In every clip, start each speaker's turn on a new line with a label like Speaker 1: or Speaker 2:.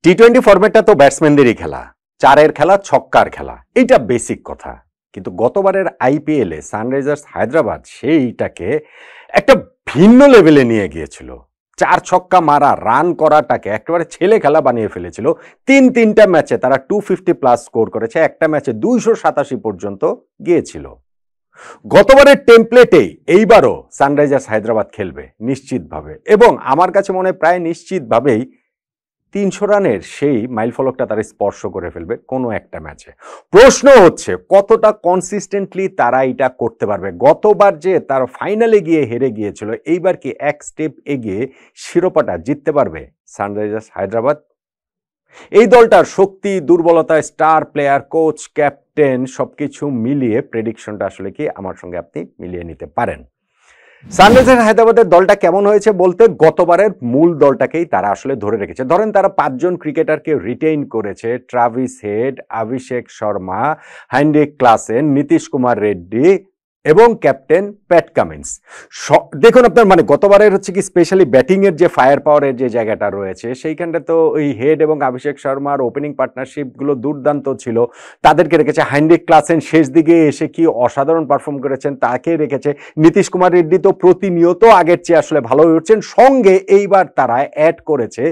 Speaker 1: টি-20 ফরম্যাটটা তো ব্যাটসম্যানদেরই খেলা, চারের খেলা, ছক্কার খেলা, এটা বেসিক কথা। কিন্তু গতবারের আইপিএলে সানরাইজার্স হায়দ্রাবাদ সেইটাকে একটা ভিন্ন লেভেলে নিয়ে গিয়েছিল। চার ছক্কা মারা, রান করাটাকে একেবারে ছেলে খেলা বানিয়ে ফেলেছিল। তিনটা ম্যাচে তারা 250+ স্কোর করেছে, একটা ম্যাচে 287 পর্যন্ত গিয়েছিল। গতবারের টেমপ্লেটেই এইবারও সানরাইজার্স হায়দ্রাবাদ খেলবে নিশ্চিতভাবে, এবং আমার কাছে মনে হয় প্রায় নিশ্চিতভাবেই 300 রানের সেই মাইলফলকটা তারা স্পর্শ করে ফেলবে কোনো একটা ম্যাচে। প্রশ্ন হচ্ছে কতটা কনসিস্টেন্টলি তারা এটা করতে পারবে। গতবার যে তারা ফাইনালে গিয়ে হেরে গিয়েছিল, এইবার কি এক স্টেপ এগিয়ে শিরোপাটা জিততে পারবে সানরাইজার্স হায়দ্রাবাদ? এই দলটার শক্তি, দুর্বলতা, স্টার প্লেয়ার, কোচ, ক্যাপ্টেন সবকিছু মিলিয়ে প্রেডিকশনটা আসলে কি আমার সঙ্গে আপনি মিলিয়ে নিতে পারেন। সানরাইজার্স হায়দ্রাবাদের দলটা কেমন হয়েছে বলতে, গতবারের মূল দলটাকেই তারা আসলে ধরে রেখেছে। ধরেন তারা 5 জন ক্রিকেটারকে রিটেইন করেছে, Travis head, Abhishek Sharma, Henrique Klaasen, Nitish Kumar Reddy এবং ক্যাপ্টেন প্যাট কামিন্স। দেখুন আপনার মানে গতবারের হচ্ছে কি স্পেশালি ব্যাটিং এর যে ফায়ার পাওয়ারের যে জায়গাটা রয়েছে সেইখানটা তো ওই হেড এবং অভিষেক শর্মার ওপেনিং পার্টনারশিপ গুলো দুর্দান্ত ছিল, তাদেরকে রেখেছে। হেনরিক ক্লাসেন শেষ দিকে এসে কি অসাধারণ পারফর্ম করেছেন, তাকে রেখেছে। নীতিশ কুমার রেড্ডি তো প্রতিনিয়ত আগের চেয়ে আসলে ভালো হয়ে উঠছেন। সঙ্গে এইবার তারা অ্যাড করেছে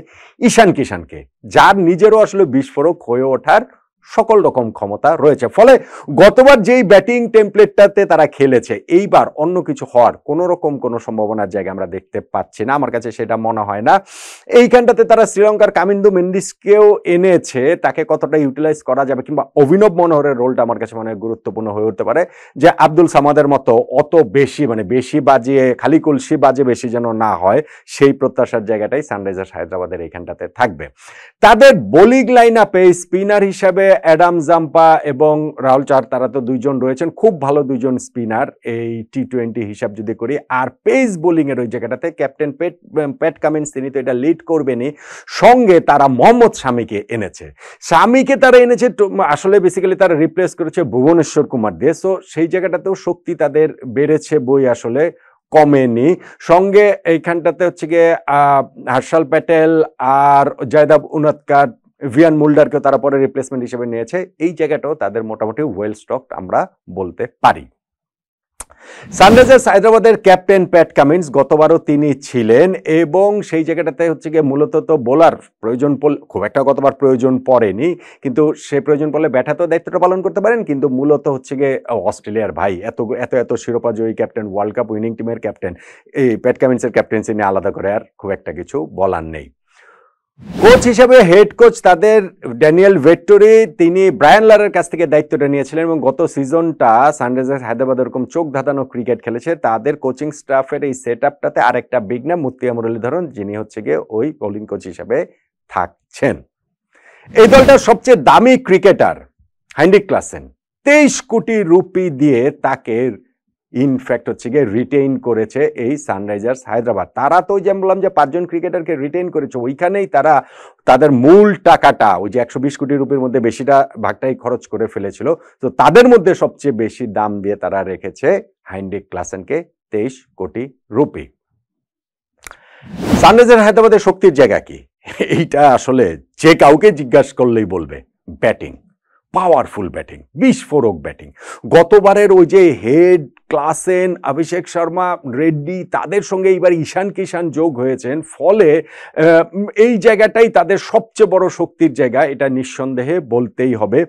Speaker 1: ঈশান কিষানকে, যার নিজেরও আসলে বিস্ফোরক হয়ে ওঠার সকল রকম ক্ষমতা রয়েছে। ফলে গতবার যেই ব্যাটিং টেমপ্লেটটাতে তারা খেলেছে, এইবার অন্য কিছু হওয়ার কোন রকম কোনো সম্ভাবনার জায়গা আমরা দেখতে পাচ্ছি না, আমার কাছে সেটা মনে হয় না। এইখানটাতে তারা শ্রীলঙ্কার কামিন্দু মেন্ডিসকেও এনেছে, তাকে কতটা ইউটিলাইজ করা যাবে, কিংবা অভিনব মনোহরের রোলটা আমার কাছে মনে হয় গুরুত্বপূর্ণ হয়ে উঠতে পারে, যে আব্দুল সামাদের মতো অত বেশি মানে বেশি বাজিয়ে খালি কলসি বাজে বেশি যেন না হয়, সেই প্রত্যাশার জায়গাটাই সানরাইজার্স হায়দ্রাবাদের এইখানটাতে থাকবে। তাদের বোলিং লাইন আপে স্পিনার হিসাবে অ্যাডাম জাম্পা এবং রাহুল চার, তারা তো দুইজন রয়েছেন, খুব ভালো দুইজন স্পিনার এই টি-20 হিসাব যদি করি। আর পেস বোলিং এর ওই জায়গাটাতে ক্যাপ্টেন প্যাট কামিন্স, তিনি তো এটা লিড করবেনই। সঙ্গে তারা মোহাম্মদ শামিকে এনেছে। শামিকে তারা এনেছে আসলে বেসিক্যালি তারা রিপ্লেস করেছে ভুবনেশ্বর কুমার দিয়ে। সো সেই জায়গাটাতেও শক্তি তাদের বেড়েছে বই আসলে কমেনি। সঙ্গে এইখানটাতে হচ্ছে গিয়ে হর্ষাল প্যাটেল আর জয়দেব উনাদকাট, ভিয়ান মুল্ডারকে তারা পরে রিপ্লেসমেন্ট হিসেবে নিয়েছে। এই জায়গাটাও তাদের মোটামুটি ওয়েল স্টকড আমরা বলতে পারি। সানরাইজার্স হায়দ্রাবাদের ক্যাপ্টেন প্যাট কামিন্স, গতবারও তিনি ছিলেন, এবং সেই জায়গাটাতে হচ্ছে গিয়ে মূলত তো বোলার প্রয়োজন খুব একটা গতবার প্রয়োজন পড়েনি, কিন্তু সে প্রয়োজন পড়লে ব্যাটাতেও দায়িত্বটা পালন করতে পারেন। কিন্তু মূলত হচ্ছে গিয়ে অস্ট্রেলিয়ার ভাই, এত এত এত শিরোপা জয়ী ক্যাপ্টেন, ওয়ার্ল্ড কাপ উইনিং টিমের ক্যাপ্টেন, এই প্যাট কামিন্সের ক্যাপ্টেন্সি নিয়ে আলাদা করে আর খুব একটা কিছু বলার নেই। কোচ হিসেবে হেড কোচ তাদের ড্যানিয়েল ভেট্টোরি, তিনি ব্রায়ান লারের কাছ থেকে দায়িত্বটা নিয়েছিলেন, এবং গত সিজনটা সানরাইজার্স হায়দ্রাবাদ এরকম চোখ ধাঁধানো ক্রিকেট খেলেছে। তাদের কোচিং স্টাফের এই সেট আপটাতে আরেকটা বিগ নাম মুত্তিয়া মুরলীধরন, যিনি হচ্ছে গিয়ে ওই বোলিং কোচ হিসেবে থাকছেন। এই দলটার সবচেয়ে দামি ক্রিকেটার হেনরিক ক্লাসেন 23 কোটি রুপি দিয়ে তাকে ইনফ্যাক্ট হচ্ছে গিয়ে রিটেইন করেছে এই সানরাইজার্স হায়দ্রাবাদ। তারা তো যেমন বললাম যে 5 জন ক্রিকেটারকে রিটেইন করেছে, ওইখানেই তারা তাদের মূল টাকাটা ওই যে 120 কোটি রুপির মধ্যে বেশিটা ভাগটাই খরচ করে ফেলেছিল। তো তাদের মধ্যে সবচেয়ে বেশি দাম দিয়ে তারা রেখেছে হেনরিক ক্লাসেনকে 23 কোটি রুপি। সানরাইজার্স হায়দ্রাবাদের শক্তির জায়গা কি, এইটা আসলে যে কাউকে জিজ্ঞাসা করলেই বলবে ব্যাটিং, পাওয়ারফুল ব্যাটিং, বিস্ফোরক ব্যাটিং। গতবারের ওই যে হেড, ক্লাসেন, অভিষেক শর্মা, রেড্ডি, তাদের সঙ্গে এইবার ঈশান কিষান যোগ হয়েছেন, ফলে এই জায়গাটাই তাদের সবচেয়ে বড় শক্তির জায়গা, এটা নিঃসন্দেহে বলতেই হবে।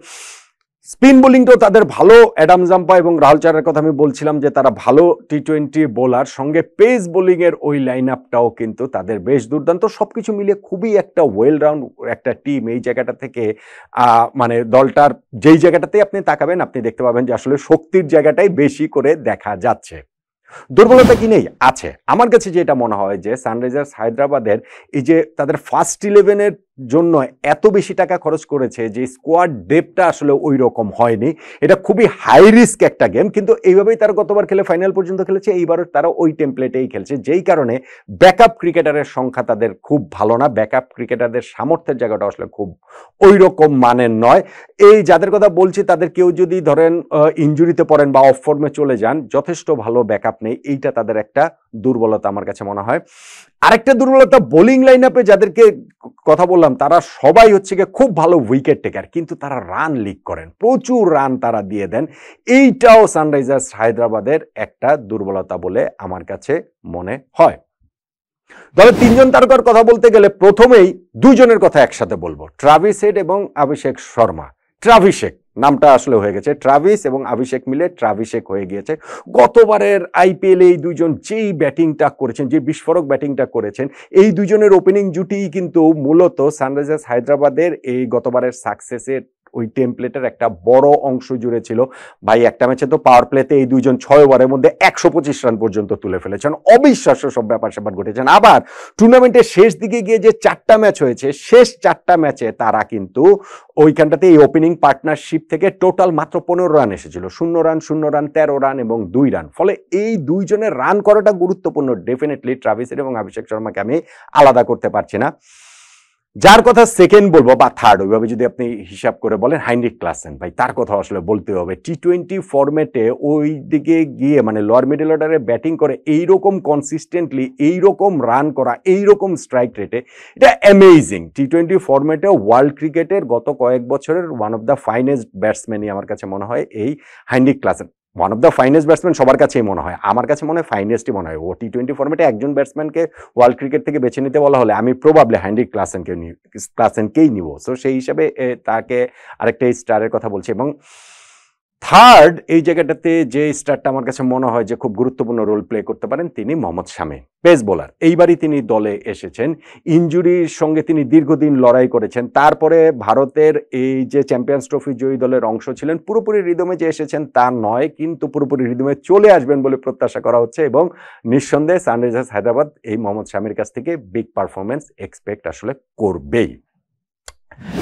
Speaker 1: স্পিন বোলিংটাও তাদের ভালো, অ্যাডাম জাম্পা এবং রাহুল চারের কথা আমি বলছিলাম যে তারা ভালো টি-20 বোলার, সঙ্গে পেস বোলিং এর ওই লাইন আপটাও কিন্তু তাদের বেশ দুর্দান্ত। সবকিছু মিলিয়ে খুবই একটা ওয়েল রাউন্ড একটা টিম। এই জায়গাটা থেকে মানে দলটার যেই জায়গাটাতে আপনি তাকাবেন, আপনি দেখতে পাবেন যে আসলে শক্তির জায়গাটাই বেশি করে দেখা যাচ্ছে। দুর্বলতা কি নেই? আছে। আমার কাছে যেটা মনে হয় যে সানরাইজার্স হায়দ্রাবাদের এই যে তাদের ফার্স্ট 11-এর জন্য এত বেশি টাকা খরচ করেছে, যে স্কোয়াড ডেপটা আসলে ওই রকম হয়নি। এটা খুবই হাই রিস্ক একটা গেম, কিন্তু এইভাবেই তারা গতবার খেলে ফাইনাল পর্যন্ত খেলেছে, এইবারও তারা ওই টেমপ্লেটেই খেলছে, যেই কারণে ব্যাকআপ ক্রিকেটারের সংখ্যা তাদের খুব ভালো না। ব্যাকআপ ক্রিকেটারদের সামর্থ্যের জায়গাটা আসলে খুব ওই রকম মানের নয়। এই যাদের কথা বলছি তাদের কেউ যদি ধরেন ইনজুরিতে পড়েন বা অফ ফর্মে চলে যান, যথেষ্ট ভালো ব্যাকআপ নেই, এইটা তাদের একটা দুর্বলতা আমার কাছে মনে হয়। আরেকটা দুর্বলতা, বোলিং লাইন আপে যাদেরকে কথা বললাম তারা সবাই হচ্ছে গিয়ে খুব ভালো উইকেট টেকার, কিন্তু তারা রান লিক করেন, প্রচুর রান তারা দিয়ে দেন। এইটাও সানরাইজার্স হায়দ্রাবাদের একটা দুর্বলতা বলে আমার কাছে মনে হয়। দলের 3 জন তারকার কথা বলতে গেলে প্রথমেই 2 জনের কথা একসাথে বলবো, ট্রাভিস হেড এবং অভিষেক শর্মা। ট্রাভিশেক নামটা আসলে হয়ে গেছে, ট্রাভিস এবং অভিষেক মিলে ট্রাভিশেক হয়ে গিয়েছে। গতবারের আইপিএল এই 2 জন যেই ব্যাটিংটা করেছেন, যে বিস্ফোরক ব্যাটিংটা করেছেন, এই 2 জনের ওপেনিং জুটিই কিন্তু মূলত সানরাইজার্স হায়দ্রাবাদের এই গতবারের সাকসেসের ওই টেমপ্লেটের একটা বড় অংশ জুড়ে ছিল। ভাই একটা ম্যাচে তো পাওয়ার প্লেতে এই 2 জন 6 ওভারের মধ্যে 125 রান পর্যন্ত তুলে ফেলেছেন, অবিশ্বাস্য সব ব্যাপার স্যাপার ঘটেছেন। আবার টুর্নামেন্টের শেষ দিকে গিয়ে যে 4টা ম্যাচ হয়েছে, শেষ 4টা ম্যাচে তারা কিন্তু ওইখানটাতে এই ওপেনিং পার্টনারশিপ থেকে টোটাল মাত্র 15 রান এসেছিল, 0 রান 0 রান 13 রান এবং 2 রান। ফলে এই 2 জনের রান করাটা গুরুত্বপূর্ণ। ডেফিনেটলি ট্রাভিস এবং অভিষেক শর্মাকে আমি আলাদা করতে পারছি না। যার কথা সেকেন্ড বলবো বা থার্ড, ওইভাবে যদি আপনি হিসাব করে বলেন, হাইনরিক ক্লাসেন। ভাই তার কথা আসলে বলতে হবে। টি-20 ফরম্যাটে ওই দিকে গিয়ে মানে লোয়ার মিডল অর্ডারে ব্যাটিং করে এইরকম কনসিস্টেন্টলি এইরকম রান করা, এইরকম স্ট্রাইক রেটে, এটা অ্যামেজিং। টি-20 ফরম্যাটে ওয়ার্ল্ড ক্রিকেটের গত কয়েক বছরের ওয়ান অফ দ্য ফাইনেস্ট ব্যাটসম্যানই আমার কাছে মনে হয় এই Heinrich Klaasen. One of the finest batsman সবার কাছেই মনে হয়, আমার কাছে মনে হয় ফাইনেস্টই মনে হয়। ও টি-20 ফরম্যাটে একজন ব্যাটসম্যানকে ওয়ার্ল্ড ক্রিকেট থেকে বেছে নিতে বলা হলে আমি প্রবাবলি হাইনরিক ক্লাসেনকেই নিব। সো সেই হিসাবে তাকে আরেকটা স্টারের কথা বলছি। এবং থার্ড এই জায়গাটাতে যে স্টারটা আমার কাছে মনে হয় যে খুব গুরুত্বপূর্ণ রোল প্লে করতে পারেন, তিনি মোহাম্মদ শামি, পেস বোলার। এইবারই তিনি দলে এসেছেন, ইনজুরির সঙ্গে তিনি দীর্ঘদিন লড়াই করেছেন, তারপরে ভারতের এই যে চ্যাম্পিয়ন্স ট্রফি জয়ী দলের অংশ ছিলেন। পুরোপুরি রিদমে যে এসেছেন তা নয়, কিন্তু পুরোপুরি রিদমে চলে আসবেন বলে প্রত্যাশা করা হচ্ছে এবং নিঃসন্দেহে সানরাইজার্স হায়দ্রাবাদ এই মোহাম্মদ শামির কাছ থেকে বিগ পারফরমেন্স এক্সপেক্ট আসলে করবেই।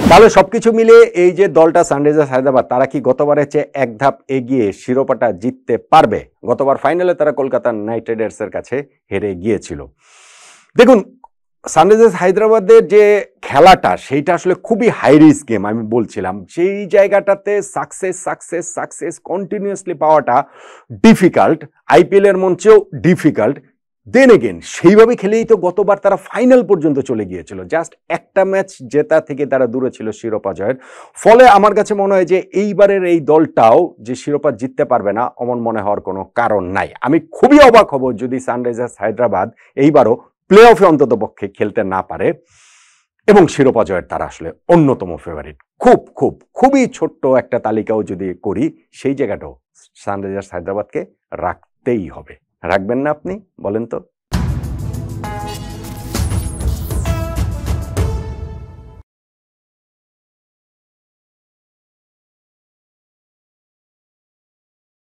Speaker 1: তাহলে সবকিছু মিলে এই যে দলটা সানরাইজার্স হায়দ্রাবাদ, তারা কি গতবারের চেয়ে এক ধাপ এগিয়ে শিরোপাটা জিততে পারবে? গতবার ফাইনালে তারা কলকাতা নাইট রাইডার্সের কাছে হেরে গিয়েছিল। দেখুন, সানরাইজার্স হায়দ্রাবাদের যে খেলাটা সেইটা আসলে খুবই হাই রিস্ক গেম। আমি বলছিলাম সেই জায়গাটাতে সাকসেস কন্টিনিউয়াসলি পাওয়াটা ডিফিকাল্ট, আইপিএল এর মঞ্চেও ডিফিকাল্ট। দেন এগেন সেইভাবে খেলেই তো গতবার তারা ফাইনাল পর্যন্ত চলে গিয়েছিল, জাস্ট একটা ম্যাচ জেতা থেকে তারা দূরে ছিল শিরোপা জয়ের। ফলে আমার কাছে মনে হয় যে এইবারের এই দলটাও যে শিরোপা জিততে পারবে না অমন মনে হওয়ার কোনো কারণ নাই। আমি খুবই অবাক হব যদি সানরাইজার্স হায়দ্রাবাদ এইবারও প্লে অফে অন্তত পক্ষে খেলতে না পারে এবং শিরোপা জয়ের তারা আসলে অন্যতম ফেভারিট। খুবই ছোট্ট একটা তালিকাও যদি করি, সেই জায়গাটাও সানরাইজার্স হায়দ্রাবাদকে রাখতেই হবে। রাখবেন না আপনি? বলেন তো।